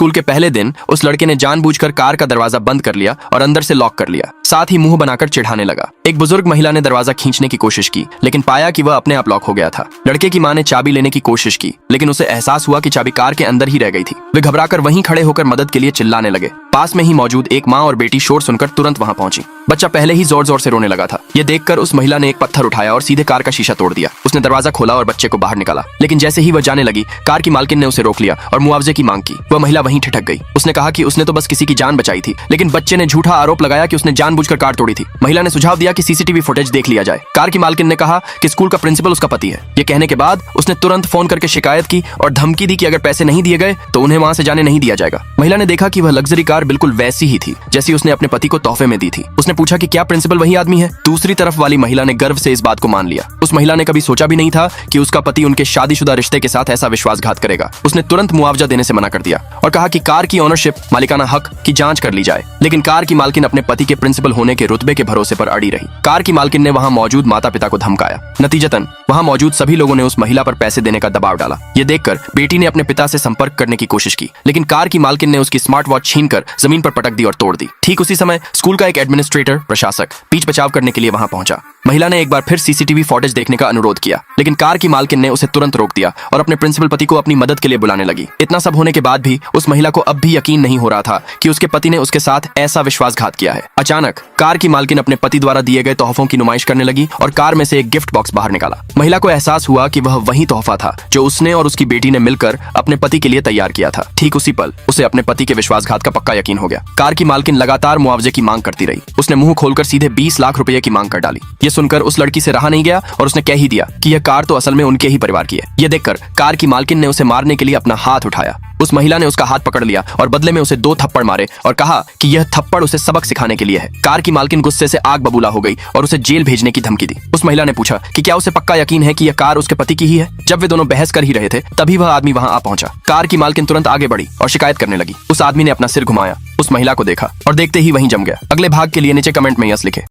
School के पहले दिन उस लड़के ने जानबूझकर कार का दरवाजा बंद कर लिया और अंदर से लॉक कर लिया। साथ ही मुंह बनाकर चिढ़ाने लगा। एक बुजुर्ग महिला ने दरवाजा खींचने की कोशिश की, लेकिन पाया कि वह अपने आप लॉक हो गया था। लड़के की मां ने चाबी लेने की कोशिश की, लेकिन उसे एहसास हुआ कि चाबी कार के अंदर ही रह गई थी। वे घबराकर वहीं खड़े होकर मदद के लिए चिल्लाने लगे। पास में ही मौजूद एक माँ और बेटी शोर सुनकर तुरंत वहां पहुंची। बच्चा पहले ही जोर जोर से रोने लगा था। यह देखकर उस महिला ने एक पत्थर उठाया और सीधे कार का शीशा तोड़ दिया। उसने दरवाजा खोला और बच्चे को बाहर निकाला, लेकिन जैसे ही वह जाने लगी, कार की मालकिन ने उसे रोक लिया और मुआवजे की मांग की। वह महिला वहीं ठिठक गई। उसने कहा कि उसने तो बस किसी की जान बचाई थी, लेकिन बच्चे ने झूठा आरोप लगाया कि उसने जानबूझकर कार तोड़ी थी। महिला ने सुझाव दिया कि सीसीटीवी फुटेज देख लिया जाए। कार की मालकिन ने कहा कि स्कूल का प्रिंसिपल उसका पति है। ये कहने के बाद उसने तुरंत फोन करके शिकायत की और धमकी दी कि अगर पैसे नहीं दिए गए तो उन्हें वहां से जाने नहीं दिया जाएगा। महिला ने देखा कि वह लग्जरी कार बिल्कुल वैसी ही थी जैसी उसने अपने पति को तोहफे में दी थी। उसने पूछा कि क्या प्रिंसिपल वही आदमी है। दूसरी तरफ वाली महिला ने गर्व से इस बात को मान लिया। उस महिला ने कभी सोचा भी नहीं था कि उसका पति उनके शादीशुदा रिश्ते के साथ ऐसा विश्वासघात करेगा। उसने तुरंत मुआवजा देने से मना कर दिया और कहा कि कार की ओनरशिप, मालिकाना हक की जांच कर ली जाए। लेकिन कार की मालकिन अपने पति के प्रिंसिपल होने के रुतबे के भरोसे पर अड़ी रही। कार की मालकिन ने वहां मौजूद माता पिता को धमकाया। नतीजतन वहां मौजूद सभी लोगों ने उस महिला पर पैसे देने का दबाव डाला। ये देखकर बेटी ने अपने पिता से संपर्क करने की कोशिश की, लेकिन कार की मालकिन ने उसकी स्मार्ट वॉच छीनकर जमीन पर पटक दी और तोड़ दी। ठीक उसी समय स्कूल का एक एडमिनिस्ट्रेटर, प्रशासक, बीच बचाव करने के लिए वहां पहुंचा। महिला ने एक बार फिर सीसीटीवी फुटेज देखने का अनुरोध किया, लेकिन कार की मालकिन ने उसे तुरंत रोक दिया और अपने प्रिंसिपल पति को अपनी मदद के लिए बुलाने लगी। इतना सब होने के बाद भी उस महिला को अब भी यकीन नहीं हो रहा था कि उसके पति ने उसके साथ ऐसा विश्वासघात किया है। अचानक कार की मालकिन अपने पति द्वारा दिए गए तोहफों की नुमाइश करने लगी और कार में से एक गिफ्ट बॉक्स बाहर निकाला। महिला को एहसास हुआ कि वह वही तोहफा था जो उसने और उसकी बेटी ने मिलकर अपने पति के लिए तैयार किया था। ठीक उसी पल उसे अपने पति के विश्वासघात का पक्का यकीन हो गया। कार की मालकिन लगातार मुआवजे की मांग करती रही। उसने मुंह खोलकर सीधे 20 लाख रुपए की मांग कर डाली। ये सुनकर उस लड़की से रहा नहीं गया और उसने कह ही दिया कि यह कार तो असल में उनके ही परिवार की है। यह देखकर कार की मालकिन ने उसे मारने के लिए अपना हाथ उठाया। उस महिला ने उसका हाथ पकड़ लिया और बदले में उसे 2 थप्पड़ मारे और कहा कि यह थप्पड़ उसे सबक सिखाने के लिए है। कार की मालकिन गुस्से से आग बबूला हो गई और उसे जेल भेजने की धमकी दी। उस महिला ने पूछा कि क्या उसे पक्का यकीन है कि यह कार उसके पति की ही है। जब वे दोनों बहस कर ही रहे थे, तभी वह आदमी वहां आ पहुंचा। कार की मालकिन तुरंत आगे बढ़ी और शिकायत करने लगी। उस आदमी ने अपना सिर घुमाया, उस महिला को देखा और देखते ही वहीं जम गया। अगले भाग के लिए नीचे कमेंट में यस लिखे।